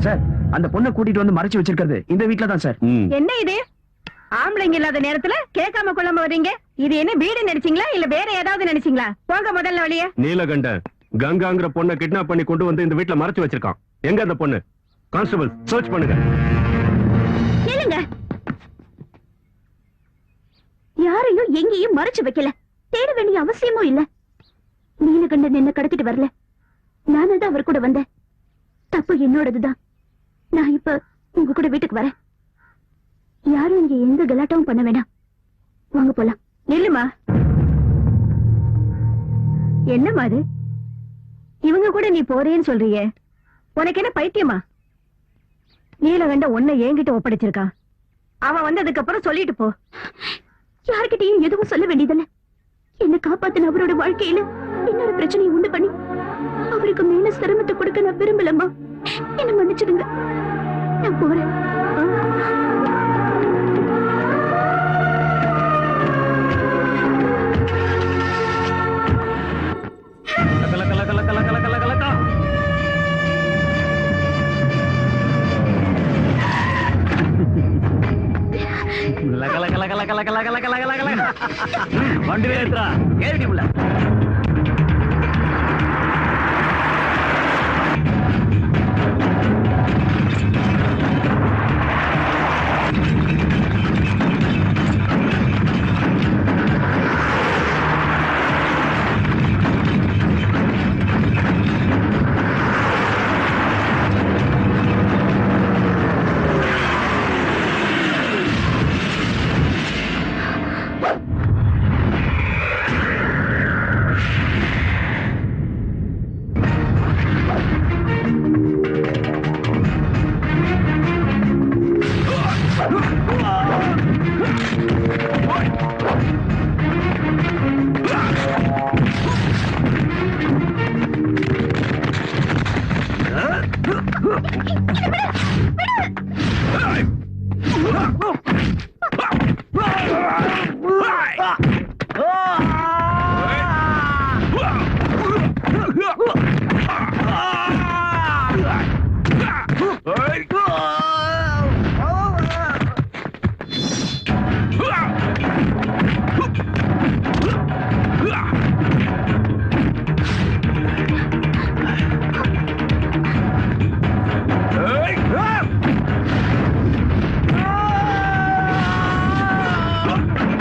Sir, அந்த பொண்ணை கூட்டிட்டு வந்து மறைச்சு வச்சிருக்கிறது இந்த வீட்ல தான் சார். என்ன இது? ஆம்பளைங்க இல்லாத நேரத்துல கேட்காம கொள்ளாம வர்றீங்க. இது என்ன வீடு நினைச்சீங்களா இல்ல வேற ஏதாவது நினைச்சீங்களா? போங்க முதல்ல வழிய. நீலகண்டன் கங்காங்கிற பொண்ணை கிட்னாப் பண்ணி கொண்டு வந்து இந்த வீட்ல மறைச்சு வச்சிருக்கான். எங்க அந்த பொண்ணு? கான்ஸ்டபிள் சர்ச் பண்ணுங்க. இல்லங்க, யாரையும் எங்கேயும் மறைச்சு வைக்கல. தேட வேண்டிய அவசியமும் இல்ல. நீலகண்டன் என்ன கடத்திட்டு வரல, நானே தான் அவர் கூட வந்தேன். தப்பு என்னோடதுதான். நான் இப்ப உங்க கூட வீட்டுக்கு வரேன். யாரும் இங்க எந்த கலாட்டாவும் பண்ண வேண்டாம். வாங்க போலாம். நில்லுமா. என்னமா அது? இவங்க கூட நீ போறேன்னு சொல்றியே, உனக்கு என்ன பைத்தியமா? நீலகண்ட உன்னை என்கிட்ட ஒப்படைச்சிருக்கான். அவன் வந்ததுக்கு அப்புறம் சொல்லிட்டு போ. யார்கிட்டயும் எதுவும் சொல்ல வேண்டியதில்ல. என்ன காப்பாத்தின அவரோட வாழ்க்கையில இன்னொரு பிரச்சனையை உண்டு பண்ணி அவருக்கு மேல சிரமத்தை கொடுக்க நான் விரும்பலம்மா. என்ன மன்னிச்சிடுங்க. நான் போறேன். வண்டி ஏறி உள்ள